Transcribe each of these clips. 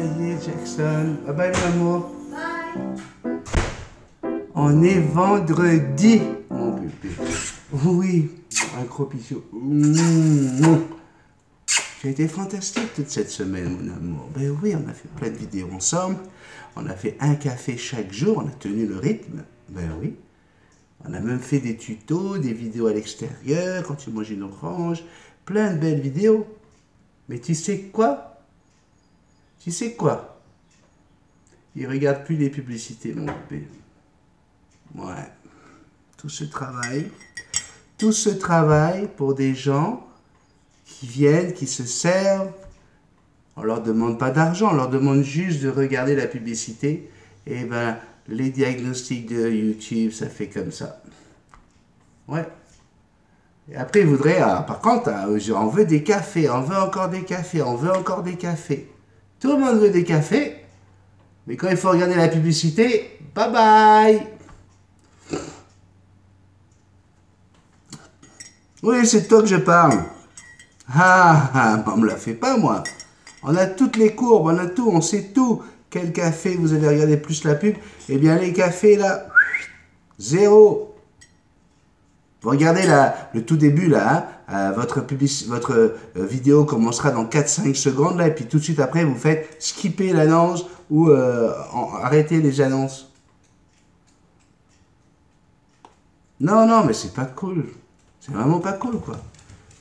y est, Jackson. Bye bye, mon amour. Bye. On est vendredi, mon bébé. Oui, un gros bisou. Tu as été fantastique toute cette semaine, mon amour. Ben oui, on a fait plein de vidéos ensemble. On a fait un café chaque jour. On a tenu le rythme. Ben oui. On a même fait des tutos, des vidéos à l'extérieur, quand tu manges une orange. Plein de belles vidéos. Mais tu sais quoi? Tu sais quoi? Il regarde plus les publicités, mon bébé. Ouais. Tout ce travail pour des gens qui viennent, qui se servent. On leur demande pas d'argent, on leur demande juste de regarder la publicité. Et ben, les diagnostics de YouTube, ça fait comme ça. Ouais. Et après, ils voudraient, par contre, on veut des cafés, on veut encore des cafés, on veut encore des cafés. Tout le monde veut des cafés, mais quand il faut regarder la publicité, bye bye. Oui, c'est de toi que je parle. On me la fait pas, moi. On a toutes les courbes, on a tout, on sait tout. Quel café vous avez regardé plus la pub? Eh bien, les cafés, là, 0. Vous regardez là, le tout début, là, hein, votre vidéo commencera dans 4-5 secondes, là, et puis tout de suite après, vous faites skipper l'annonce ou arrêter les annonces. Non, non, mais c'est pas cool. C'est vraiment pas cool, quoi.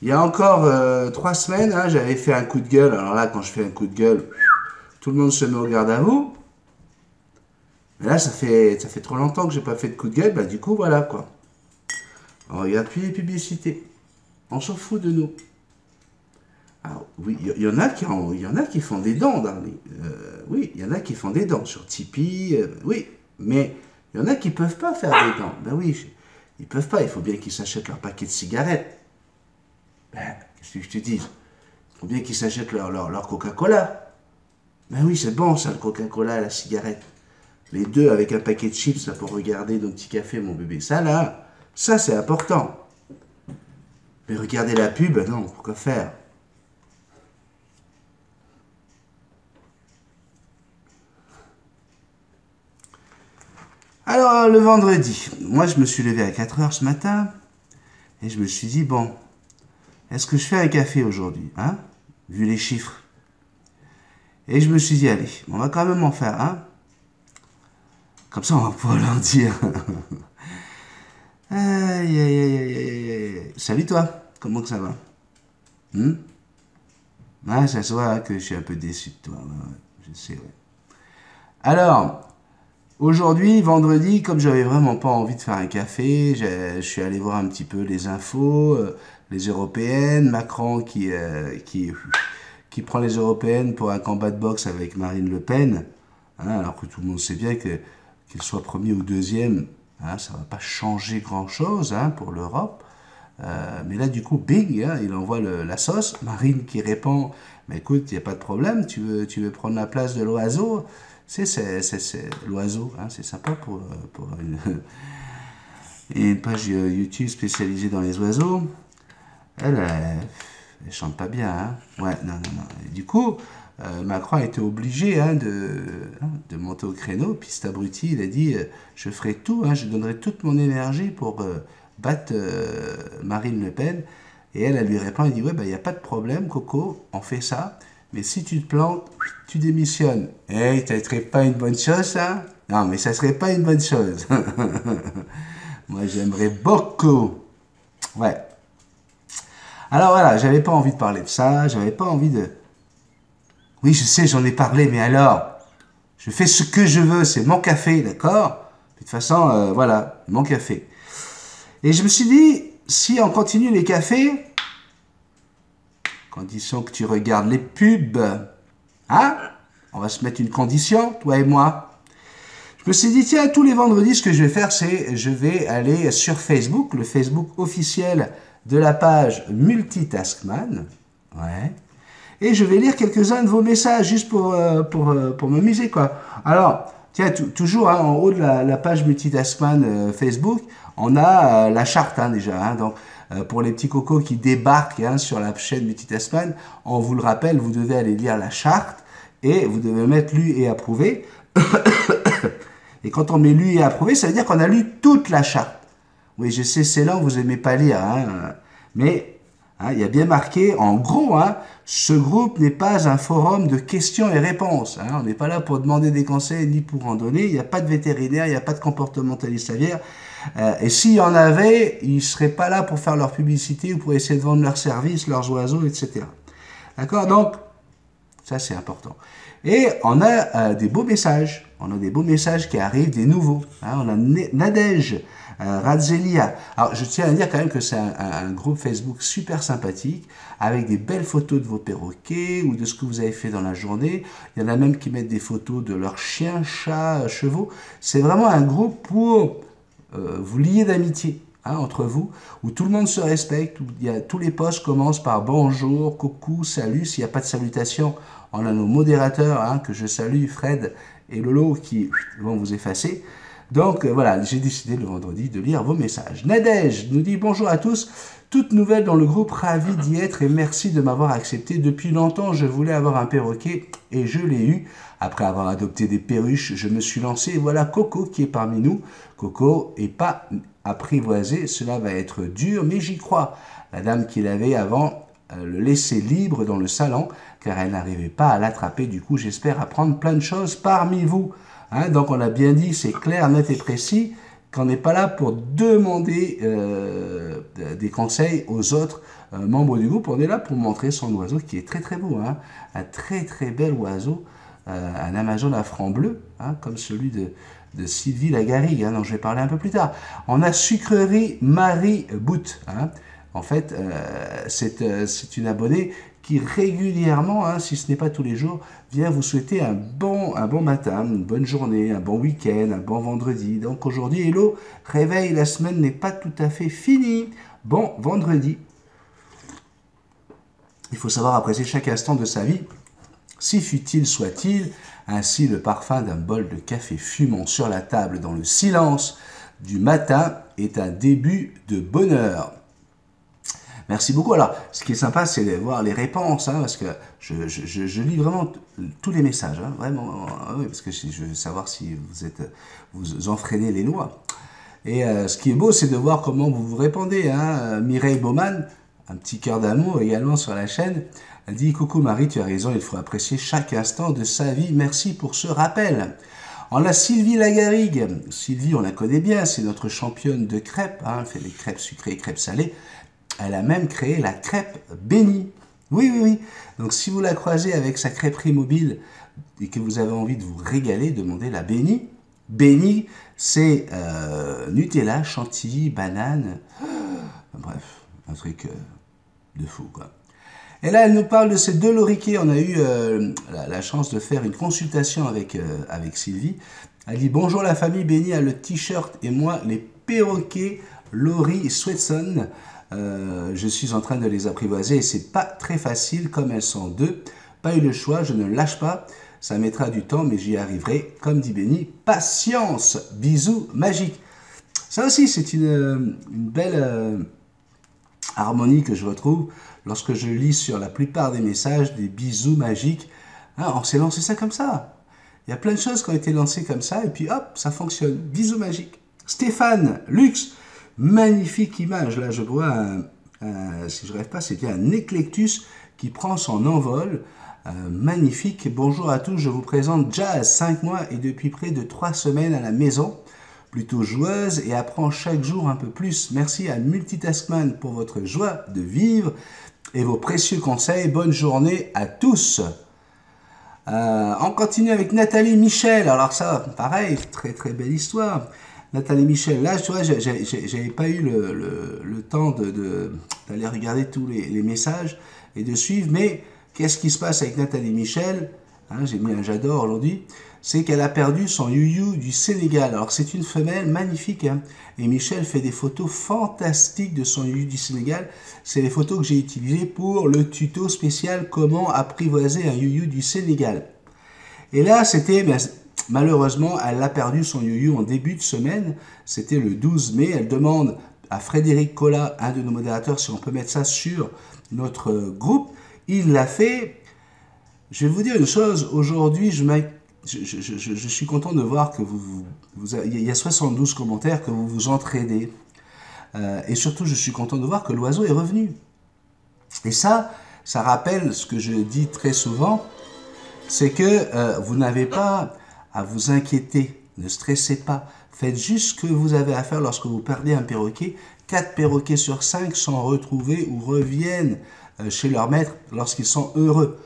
Il y a encore 3 semaines, hein, j'avais fait un coup de gueule. Alors là, quand je fais un coup de gueule, tout le monde se met au garde à vous. Mais là, ça fait trop longtemps que j'ai pas fait de coup de gueule. Bah, du coup, voilà, quoi. On regarde plus les publicités. On s'en fout de nous. Alors, oui, il y en a qui font des dons, Darly. Oui, il y en a qui font des dons sur Tipeee. Oui, mais il y en a qui peuvent pas faire des dons. Ben oui, ils peuvent pas. Il faut bien qu'ils s'achètent leur paquet de cigarettes. Ben, qu'est-ce que je te dis? Il faut bien qu'ils s'achètent leur Coca-Cola. Ben oui, c'est bon, ça, le Coca-Cola et la cigarette. Les deux avec un paquet de chips, là, pour regarder nos petits cafés, mon bébé. Ça, là... Ça, c'est important. Mais regarder la pub, non, pourquoi faire? Alors, le vendredi, moi, je me suis levé à 4 h ce matin et je me suis dit, bon, est-ce que je fais un café aujourd'hui, hein? Vu les chiffres. Et je me suis dit, allez, on va quand même en faire un. Comme ça, on va pouvoir leur dire... Aïe, aïe, aïe, aïe, aïe. Salut toi, comment que ça va? Ouais, ça se voit hein, que je suis un peu déçu de toi, ouais, je sais, ouais. Alors, aujourd'hui, vendredi, comme j'avais vraiment pas envie de faire un café, je suis allé voir un petit peu les infos, les européennes, Macron qui prend les européennes pour un combat de boxe avec Marine Le Pen, hein, alors que tout le monde sait bien que qu'il soit premier ou deuxième, hein, ça ne va pas changer grand-chose hein, pour l'Europe. Mais là, du coup, bing, hein, il envoie la sauce. Marine qui répond, mais écoute, il n'y a pas de problème, tu veux prendre la place de l'oiseau. C'est l'oiseau, hein, c'est sympa pour une page YouTube spécialisée dans les oiseaux. Elle chante pas bien. Hein. Ouais, non. Et du coup... Macron a été obligé hein, de monter au créneau, puis cet abruti, il a dit je ferai tout, hein, je donnerai toute mon énergie pour battre Marine Le Pen. Et elle lui répond, elle dit ouais, il n'y a pas de problème, Coco, on fait ça, mais si tu te plantes, tu démissionnes. Eh, ça serait pas une bonne chose, ça? Non, mais ça serait pas une bonne chose. Moi, j'aimerais beaucoup. Ouais. Alors voilà, j'avais pas envie de parler de ça, j'avais pas envie de... Oui, je sais, j'en ai parlé, mais alors, je fais ce que je veux, c'est mon café, d'accord? De toute façon, voilà, mon café. Et je me suis dit, si on continue les cafés, condition que tu regardes les pubs, hein? On va se mettre une condition, toi et moi. Je me suis dit, tiens, tous les vendredis, ce que je vais faire, c'est, je vais aller sur Facebook, le Facebook officiel de la page Multitaskman, ouais. Et je vais lire quelques-uns de vos messages, juste pour m'amuser, quoi. Alors, tiens, toujours hein, en haut de la page Multitaskman Facebook, on a la charte, hein, déjà. Hein, donc, pour les petits cocos qui débarquent hein, sur la chaîne Multitaskman, on vous le rappelle, vous devez aller lire la charte et vous devez mettre lu et approuvé. Et quand on met lu et approuvé, ça veut dire qu'on a lu toute la charte. Oui, je sais, c'est lent, vous n'aimez pas lire, hein, mais hein, il y a bien marqué, en gros, hein, ce groupe n'est pas un forum de questions et réponses. Hein, on n'est pas là pour demander des conseils ni pour en donner. Il n'y a pas de vétérinaire, il n'y a pas de comportementaliste aviaire. Et s'il y en avait, ils ne seraient pas là pour faire leur publicité ou pour essayer de vendre leurs services, leurs oiseaux, etc. D'accord? Donc, ça c'est important. Et on a des beaux messages. On a des beaux messages qui arrivent, des nouveaux. Hein, on a Nadège, Radzelia. Alors, je tiens à dire quand même que c'est un groupe Facebook super sympathique, avec des belles photos de vos perroquets ou de ce que vous avez fait dans la journée. Il y en a même qui mettent des photos de leurs chiens, chats, chevaux. C'est vraiment un groupe pour vous lier d'amitié. Hein, entre vous, où tout le monde se respecte, où tous les posts commencent par bonjour, coucou, salut. S'il n'y a pas de salutation, on a nos modérateurs, hein, que je salue, Fred et Lolo, qui vont vous effacer. Donc voilà, j'ai décidé le vendredi de lire vos messages. Nadège nous dit bonjour à tous, toute nouvelle dans le groupe, ravi d'y être et merci de m'avoir accepté. Depuis longtemps, je voulais avoir un perroquet et je l'ai eu. Après avoir adopté des perruches, je me suis lancé et voilà Coco qui est parmi nous. Coco n'est pas apprivoisé, cela va être dur, mais j'y crois. La dame qui l'avait avant le laissait libre dans le salon, car elle n'arrivait pas à l'attraper. Du coup, j'espère apprendre plein de choses parmi vous. Hein, donc, on a bien dit, c'est clair, net et précis, qu'on n'est pas là pour demander des conseils aux autres membres du groupe. On est là pour montrer son oiseau qui est très très beau. Hein, un très très bel oiseau, un Amazon à franc bleu, hein, comme celui de Sylvie Lagarrigue, hein, dont je vais parler un peu plus tard. On a Sucrerie Marie Bout. Hein. En fait, c'est une abonnée qui régulièrement, hein, si ce n'est pas tous les jours, vient vous souhaiter un bon matin, une bonne journée, un bon week-end, un bon vendredi. Donc aujourd'hui, hello, réveil, la semaine n'est pas tout à fait finie. Bon vendredi. Il faut savoir apprécier chaque instant de sa vie, si futile soit-il. Ainsi, le parfum d'un bol de café fumant sur la table dans le silence du matin est un début de bonheur. Merci beaucoup. Alors, ce qui est sympa, c'est de voir les réponses, hein, parce que je lis vraiment tous les messages, hein, vraiment, oui, parce que je veux savoir si vous enfreignez les lois. Et ce qui est beau, c'est de voir comment vous vous répondez. Hein. Mireille Baumann, un petit cœur d'amour également sur la chaîne, elle dit « Coucou Marie, tu as raison, il faut apprécier chaque instant de sa vie. Merci pour ce rappel. » On a Sylvie Lagarrigue. Sylvie, on la connaît bien, c'est notre championne de crêpes. Hein, elle fait des crêpes sucrées et crêpes salées. Elle a même créé la crêpe bénie. Oui, oui, oui. Donc, si vous la croisez avec sa crêperie mobile et que vous avez envie de vous régaler, demandez la bénie. Bénie, c'est Nutella, chantilly, banane. Bref, un truc de fou, quoi. Et là, elle nous parle de ces deux loriquets. On a eu la chance de faire une consultation avec Sylvie. Elle dit « Bonjour la famille, Béni a le t-shirt et moi les perroquets Lori Sweatson. Je suis en train de les apprivoiser et c'est pas très facile comme elles sont deux. Pas eu le choix, je ne lâche pas. Ça mettra du temps, mais j'y arriverai. Comme dit Béni, patience. Bisous magiques. » Ça aussi, c'est une belle harmonie que je retrouve lorsque je lis sur la plupart des messages des bisous magiques. Hein, on s'est lancé ça comme ça. Il y a plein de choses qui ont été lancées comme ça et puis hop, ça fonctionne. Bisous magiques. Stéphane, luxe, magnifique image. Là, je vois, si je ne rêve pas, c'est bien un éclectus qui prend son envol. Magnifique. Bonjour à tous, je vous présente Jazz, 5 mois et depuis près de 3 semaines à la maison. Plutôt joueuse et apprend chaque jour un peu plus. Merci à Multitaskman pour votre joie de vivre et vos précieux conseils. Bonne journée à tous. On continue avec Nathalie Michel. Alors ça, pareil, très très belle histoire. Nathalie Michel, là, tu vois, j'avais pas eu le temps d'aller regarder tous les messages et de suivre. Mais qu'est-ce qui se passe avec Nathalie Michel? Hein, j'ai mis un j'adore aujourd'hui. C'est qu'elle a perdu son youyou du Sénégal. Alors c'est une femelle magnifique, hein, et Michel fait des photos fantastiques de son youyou du Sénégal. C'est les photos que j'ai utilisées pour le tuto spécial comment apprivoiser un youyou du Sénégal. Et là, c'était, malheureusement, elle a perdu son youyou en début de semaine. C'était le 12 mai. Elle demande à Frédéric Collat, un de nos modérateurs, si on peut mettre ça sur notre groupe. Il l'a fait. je vais vous dire une chose. Aujourd'hui, je suis content de voir que il y a 72 commentaires, que vous vous entraidez. Et surtout, je suis content de voir que l'oiseau est revenu. Et ça rappelle ce que je dis très souvent, c'est que vous n'avez pas à vous inquiéter, ne stressez pas. Faites juste ce que vous avez à faire lorsque vous perdez un perroquet. 4 perroquets sur 5 sont retrouvés ou reviennent chez leur maître lorsqu'ils sont heureux.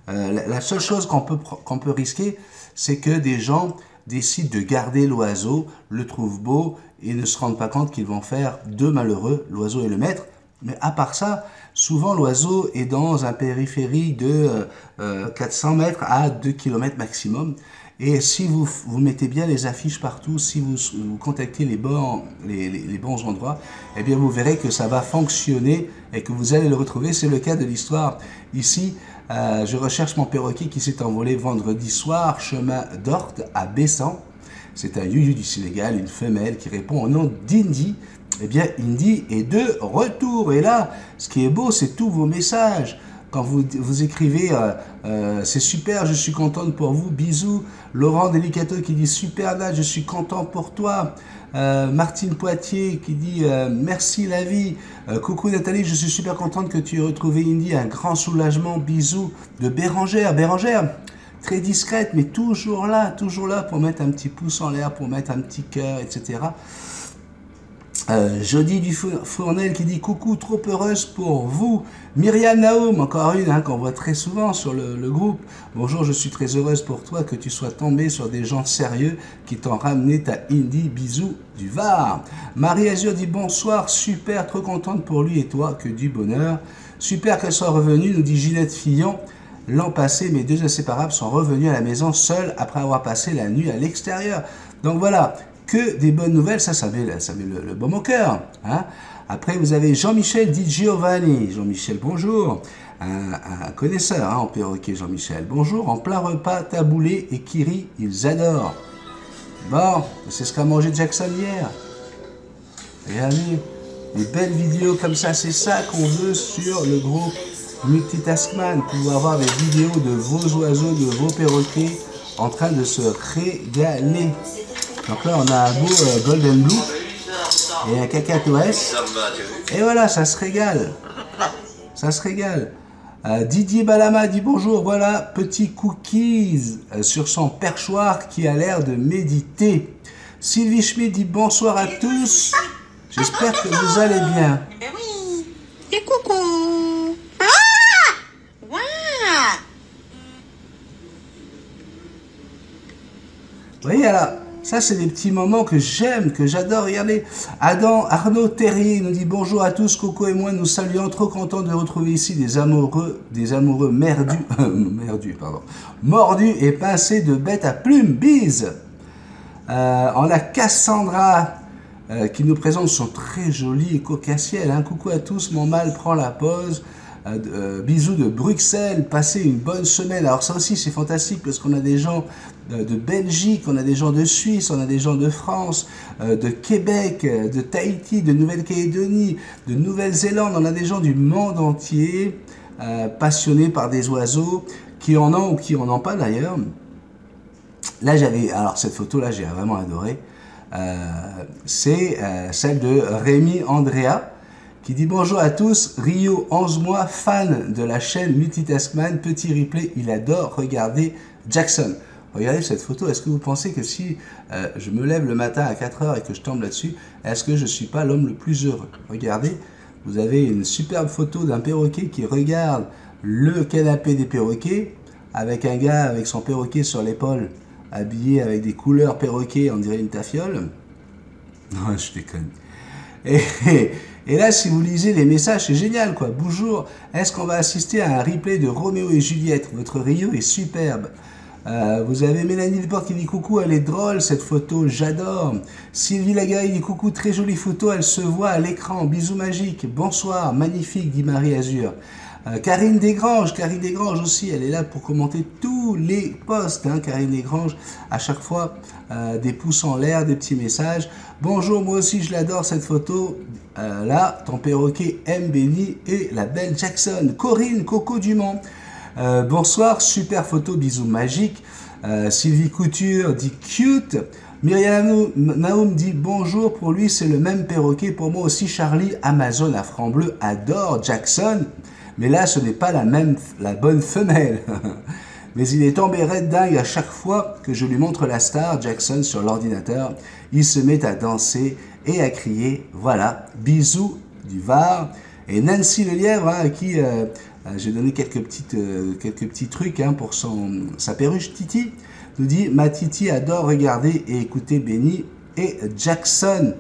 La seule chose qu'on peut risquer, c'est que des gens décident de garder l'oiseau, le trouvent beau et ne se rendent pas compte qu'ils vont faire deux malheureux, l'oiseau et le maître. Mais à part ça, souvent l'oiseau est dans un périphérie de 400 mètres à 2 km maximum. Et si vous mettez bien les affiches partout, si vous contactez les bons endroits, eh bien vous verrez que ça va fonctionner et que vous allez le retrouver. C'est le cas de l'histoire ici. Je recherche mon perroquet qui s'est envolé vendredi soir, chemin d'Orte à Bessan. C'est un yuyu du Sénégal, une femelle qui répond au nom d'Indy. Eh bien, Indy est de retour. Et là, ce qui est beau, c'est tous vos messages. Quand vous écrivez c'est super, je suis contente pour vous, bisous. Laurent Delicato qui dit super Nat, je suis content pour toi. Martine Poitier qui dit merci la vie. Coucou Nathalie, je suis super contente que tu aies retrouvé Indy, un grand soulagement, bisous. De Bérangère, très discrète, mais toujours là pour mettre un petit pouce en l'air, pour mettre un petit cœur, etc. Jody du Fournel qui dit coucou, trop heureuse pour vous. Myriam Naoum, encore une qu'on voit très souvent sur le groupe. Bonjour, je suis très heureuse pour toi que tu sois tombé sur des gens sérieux qui t'ont ramené ta Indy, bisous du Var. Marie Azur dit bonsoir, super, trop contente pour lui et toi, que du bonheur. Super qu'elle soit revenue, nous dit Ginette Fillon. L'an passé, mes deux inséparables sont revenus à la maison seuls après avoir passé la nuit à l'extérieur. Donc voilà, que des bonnes nouvelles, ça met le baume au cœur. Hein. Après, vous avez Jean-Michel Di Giovanni. Jean-Michel, bonjour. Un connaisseur en perroquet, Jean-Michel. Bonjour, en plein repas, taboulé et kiri, ils adorent. Bon, c'est ce qu'a mangé Jackson hier. Regardez, des belles vidéos comme ça, c'est ça qu'on veut sur le groupe Multitaskman. Pouvoir avoir des vidéos de vos oiseaux, de vos perroquets en train de se régaler. Donc là, on a un beau Golden Blue et un Cacatoès. Et voilà, ça se régale. Ça se régale. Didier Balama dit bonjour. Voilà, petit cookies sur son perchoir qui a l'air de méditer. Sylvie Schmidt dit bonsoir à tous. J'espère que vous allez bien. Oui. Et coucou. Ah! Waouh! Vous voyez là. Ça, c'est des petits moments que j'aime, que j'adore. Regardez, Arnaud Terrier nous dit bonjour à tous. Coco et moi, nous saluons. Trop contents de retrouver ici des amoureux mordus et pincés de bêtes à plumes. Bise. On a Cassandra qui nous présente son très joli éco-cassiel. Hein. Coucou à tous, mon mâle prend la pause. Bisous de Bruxelles, passez une bonne semaine. Alors ça aussi c'est fantastique parce qu'on a des gens de Belgique, on a des gens de Suisse, on a des gens de France, de Québec, de Tahiti, de Nouvelle-Calédonie, de Nouvelle-Zélande, on a des gens du monde entier passionnés par des oiseaux qui en ont ou qui en ont pas d'ailleurs. Là alors cette photo là j'ai vraiment adoré, c'est celle de Rémi Andrea qui dit bonjour à tous, Rio 11 mois, fan de la chaîne Multitaskman, petit replay, il adore regarder Jackson. Regardez cette photo, est-ce que vous pensez que si je me lève le matin à 4 h et que je tombe là-dessus, est-ce que je ne suis pas l'homme le plus heureux? Regardez, vous avez une superbe photo d'un perroquet qui regarde le canapé des perroquets, avec un gars avec son perroquet sur l'épaule, habillé avec des couleurs perroquet, on dirait une tafiole. Non, je déconne. Et là, si vous lisez les messages, c'est génial, quoi. Bonjour, est-ce qu'on va assister à un replay de Roméo et Juliette? Votre Rio est superbe. Vous avez Mélanie Deportes qui dit coucou, elle est drôle cette photo, j'adore. Sylvie Lagaille dit coucou, très jolie photo, elle se voit à l'écran, bisous magiques. Bonsoir, magnifique, dit Marie Azur. Karine Desgranges aussi, elle est là pour commenter tous tous les posts, hein, Karine Desgranges, à chaque fois, des pouces en l'air, des petits messages. Bonjour, moi aussi je l'adore cette photo. Là, ton perroquet aime Benny et la belle Jackson. Corinne, Coco Dumont. Bonsoir, super photo, bisous magiques. Sylvie Couture dit cute. Myriam Naoum dit bonjour, pour lui c'est le même perroquet, pour moi aussi. Charlie Amazon à franc bleu adore Jackson, mais là ce n'est pas la bonne femelle. Mais il est tombé red dingue à chaque fois que je lui montre la star Jackson sur l'ordinateur. Il se met à danser et à crier. Voilà, bisous du Var. Et Nancy Lelièvre, hein, à qui j'ai donné quelques petits trucs, hein, pour sa perruche Titi, nous dit ma Titi adore regarder et écouter Benny et Jackson.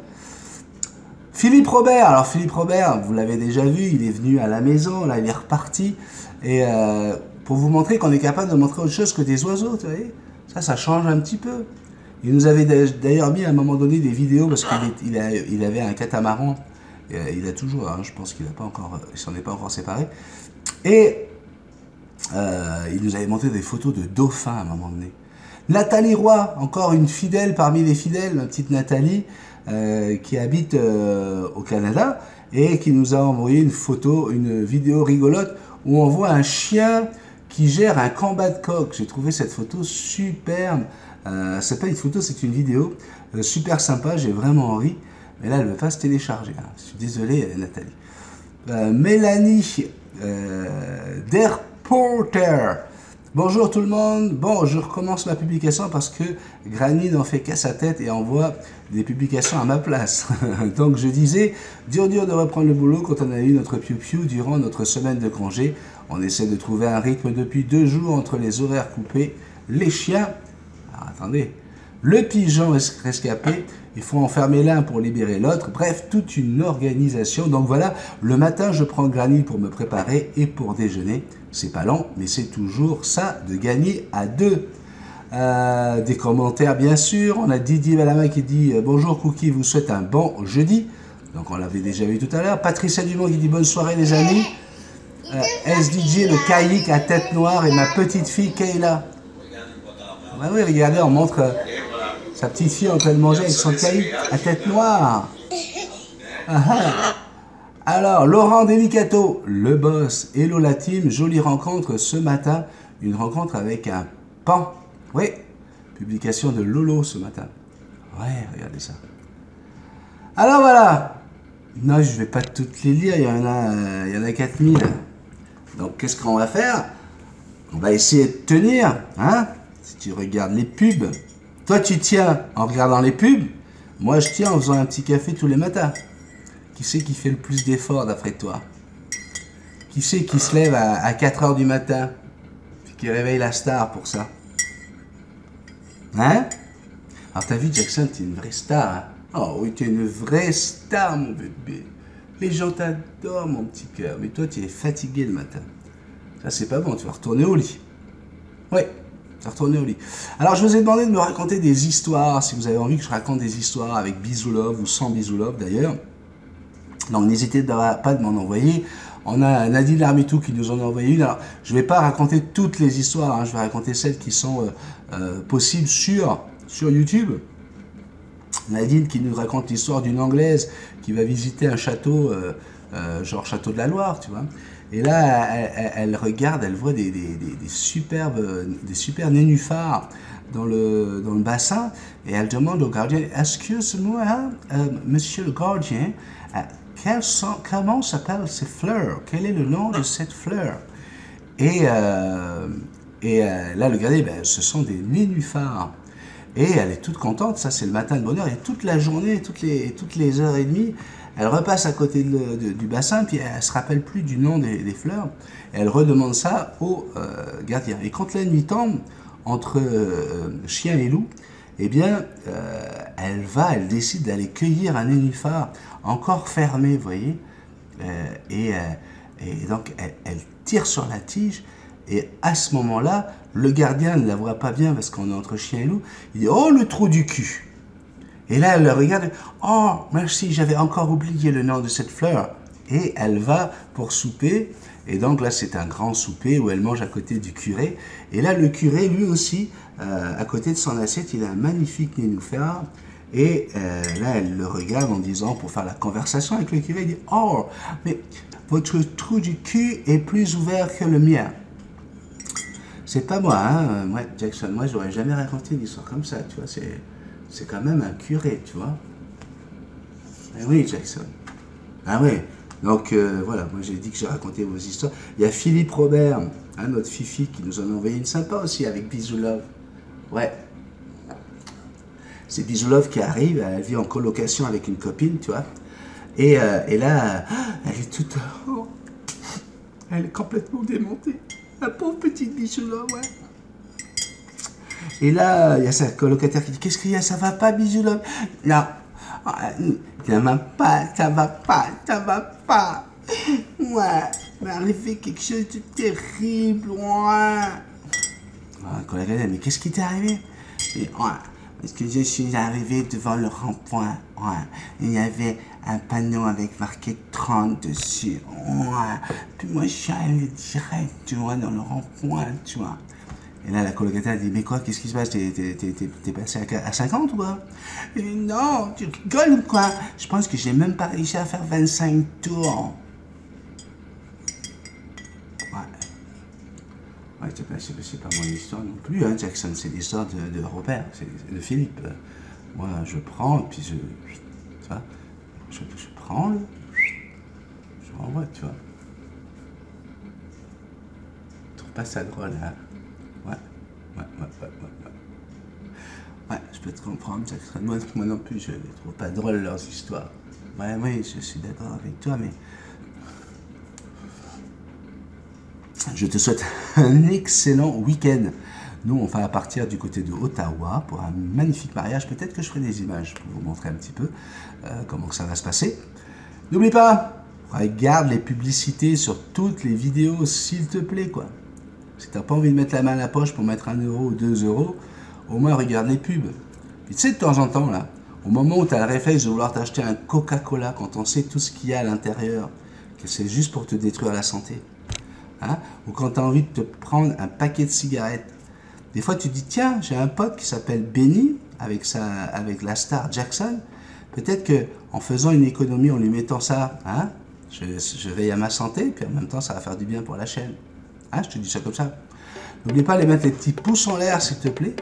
Philippe Robert, alors Philippe Robert, vous l'avez déjà vu, il est venu à la maison, là il est reparti, et pour vous montrer qu'on est capable de montrer autre chose que des oiseaux, vous voyez, ça change un petit peu. Il nous avait d'ailleurs mis à un moment donné des vidéos, parce qu'il avait un catamaran, il a toujours, hein, je pense qu'il s'en est pas encore séparé, et il nous avait montré des photos de dauphins à un moment donné. Nathalie Roy, encore une fidèle parmi les fidèles, ma petite Nathalie, qui habite au Canada et qui nous a envoyé une vidéo rigolote où on voit un chien qui gère un combat de coq. J'ai trouvé cette photo superbe. C'est pas une photo, c'est une vidéo super sympa, j'ai vraiment ri. Mais là, elle ne veut pas se télécharger. Hein. Je suis désolé, Nathalie. Mélanie Derporter. Bonjour tout le monde. Bon, je recommence ma publication parce que Granny n'en fait qu'à sa tête et envoie des publications à ma place. Donc je disais, dur de reprendre le boulot quand on a eu notre piou-piou durant notre semaine de congé. On essaie de trouver un rythme depuis 2 jours entre les horaires coupés, les chiens. Alors, attendez, le pigeon rescapé, il faut enfermer l'un pour libérer l'autre. Bref, toute une organisation. Donc voilà, le matin, je prends Granny pour me préparer et pour déjeuner. C'est pas long, mais c'est toujours ça de gagner à 2. Des commentaires, bien sûr. On a Didier Balama qui dit bonjour Cookie, vous souhaite un bon jeudi. Donc on l'avait déjà vu tout à l'heure. Patricia Dumont qui dit bonne soirée les amis. SDJ, le caïque à tête noire et ma petite fille Kayla. Ah oui, regardez, on montre sa petite fille en train de manger avec son caïque à tête noire. Alors, Laurent Delicato, le boss, hello la team, jolie rencontre ce matin, une rencontre avec un pan. Oui, publication de Lolo ce matin. Ouais, regardez ça. Alors voilà. Non, je ne vais pas toutes les lire, il y en a 4000. Donc, qu'est-ce qu'on va faire? On va essayer de tenir, hein? Si tu regardes les pubs, toi tu tiens en regardant les pubs, moi je tiens en faisant un petit café tous les matins. Qui c'est qui fait le plus d'efforts d'après toi? Qui c'est qui se lève à 4 h du matin? Puis qui réveille la star pour ça? Hein? Alors t'as vu Jackson, t'es une vraie star. Hein? Oh oui, t'es une vraie star mon bébé. Les gens t'adorent mon petit cœur. Mais toi tu es fatigué le matin. Ça c'est pas bon, tu vas retourner au lit. Ouais, tu vas retourner au lit. Alors je vous ai demandé de me raconter des histoires. Si vous avez envie que je raconte des histoires avec Bisou Love ou sans Bisou Love d'ailleurs. Donc n'hésitez pas de m'en envoyer. On a Nadine Larmitou qui nous en a envoyé une. Alors je ne vais pas raconter toutes les histoires, hein. Je vais raconter celles qui sont possibles sur YouTube. Nadine qui nous raconte l'histoire d'une Anglaise qui va visiter un château, genre château de la Loire, tu vois. Et là, elle regarde, elle voit des super nénuphars dans le bassin. Et elle demande au gardien, excuse-moi, monsieur le gardien, comment s'appellent ces fleurs? Quel est le nom de cette fleur? Et là, le gardien, ce sont des nénuphars. Et elle est toute contente, ça c'est le matin de bonheur. Et toute la journée, toutes les heures et demie, elle repasse à côté du bassin, puis elle ne se rappelle plus du nom des fleurs. Et elle redemande ça au gardien. Et quand la nuit tombe, entre chien et loup, eh bien, elle décide d'aller cueillir un nénuphar encore fermé, vous voyez. Et donc, elle tire sur la tige. Et à ce moment-là, le gardien ne la voit pas bien parce qu'on est entre chien et loup. Il dit « Oh, le trou du cul !» Et là, elle le regarde. « Oh, merci, j'avais encore oublié le nom de cette fleur. » Et elle va pour souper. Et donc là, c'est un grand souper où elle mange à côté du curé. Et là, le curé, lui aussi, à côté de son assiette, il a un magnifique nénuphar. Et là, elle le regarde en disant, pour faire la conversation avec le curé, il dit « Oh, mais votre trou du cul est plus ouvert que le mien. » C'est pas moi, hein. Moi, Jackson, moi, j'aurais jamais raconté une histoire comme ça, tu vois. C'est quand même un curé, tu vois. Eh oui, Jackson. Ah oui. Donc, voilà, moi, j'ai dit que j'ai raconté vos histoires. Il y a Philippe Robert, hein, notre Fifi, qui nous en a envoyé une sympa aussi, avec Bisou Love. Ouais. C'est Bisou Love qui arrive, elle vit en colocation avec une copine, tu vois. Et là, elle est toute... Oh, elle est complètement démontée. La pauvre petite Bisou Love, ouais. Et là, il y a sa colocataire qui dit « Qu'est-ce qu'il y a? Ça va pas, Bisou Love ?» Non. Ça va pas, ça va pas, ça va pas. Ouais, il m'est arrivé quelque chose de terrible, ouais. Colocataire, mais qu'est-ce qui t'est arrivé? Et, ouais, parce que je suis arrivé devant le rond-point, ouais. Il y avait un panneau avec marqué 30 dessus, ouais. Puis moi, je suis allé direct, tu vois, dans le rond-point, tu vois. Et là, la colocataire dit, mais quoi, qu'est-ce qui se passe? T'es passé à 50 ou quoi? Et non, tu rigoles ou quoi? Je pense que j'ai même pas réussi à faire 25 tours. Ouais, c'est pas mon histoire non plus, hein, Jackson, c'est l'histoire de Robert, c'est de Philippe. Moi, je prends, et puis tu vois, je prends le, je renvoie, tu vois. Je trouve pas ça drôle, hein? Ouais, je peux te comprendre, Jackson. Moi non plus, je ne trouve pas drôle leurs histoires. Ouais, oui, je suis d'accord avec toi, mais... Je te souhaite un excellent week-end. Nous, on va partir du côté de Ottawa pour un magnifique mariage. Peut-être que je ferai des images pour vous montrer un petit peu comment ça va se passer. N'oublie pas, regarde les publicités sur toutes les vidéos, s'il te plaît, quoi. Si tu n'as pas envie de mettre la main à la poche pour mettre 1 euro ou 2 euros, au moins regarde les pubs. Puis tu sais, de temps en temps, là, au moment où tu as le réflexe de vouloir t'acheter un Coca-Cola, quand on sait tout ce qu'il y a à l'intérieur, que c'est juste pour te détruire la santé, hein, ou quand tu as envie de te prendre un paquet de cigarettes, des fois tu te dis, tiens, j'ai un pote qui s'appelle Benny, avec la star Jackson, peut-être qu'en faisant une économie, en lui mettant ça, hein, je veille à ma santé, puis en même temps, ça va faire du bien pour la chaîne. Hein, je te dis ça comme ça. N'oublie pas de mettre les petits pouces en l'air, s'il te plaît.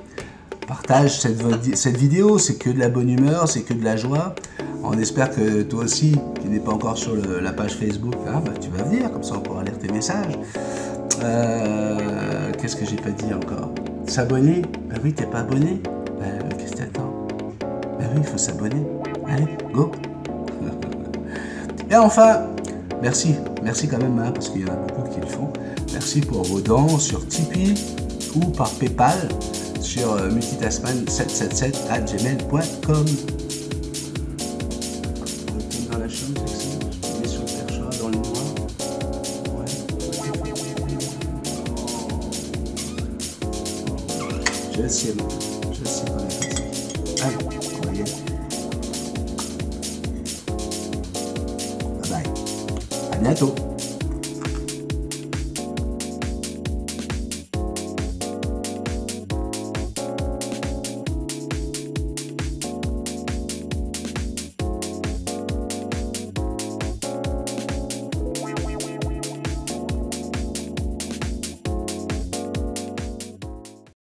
Partage cette vidéo, c'est que de la bonne humeur, c'est que de la joie. On espère que toi aussi, qui n'es pas encore sur la page Facebook, hein, bah, tu vas venir, comme ça on pourra lire tes messages. Qu'est-ce que j'ai pas dit encore? S'abonner? Bah oui, t'es pas abonné? Bah qu'est-ce que t'attends? Bah oui, il faut s'abonner. Allez, go! Et enfin, merci quand même, hein, parce qu'il y en a beaucoup qui le font. Merci pour vos dons sur Tipeee ou par PayPal sur multitasman777@gmail.com. Dans la chambre, je mets sur le perchoir dans le noir. Ouais. Je sais, moi. Je sais qu'on est comme ça. Allez, on va y aller. Bye bye. À bientôt.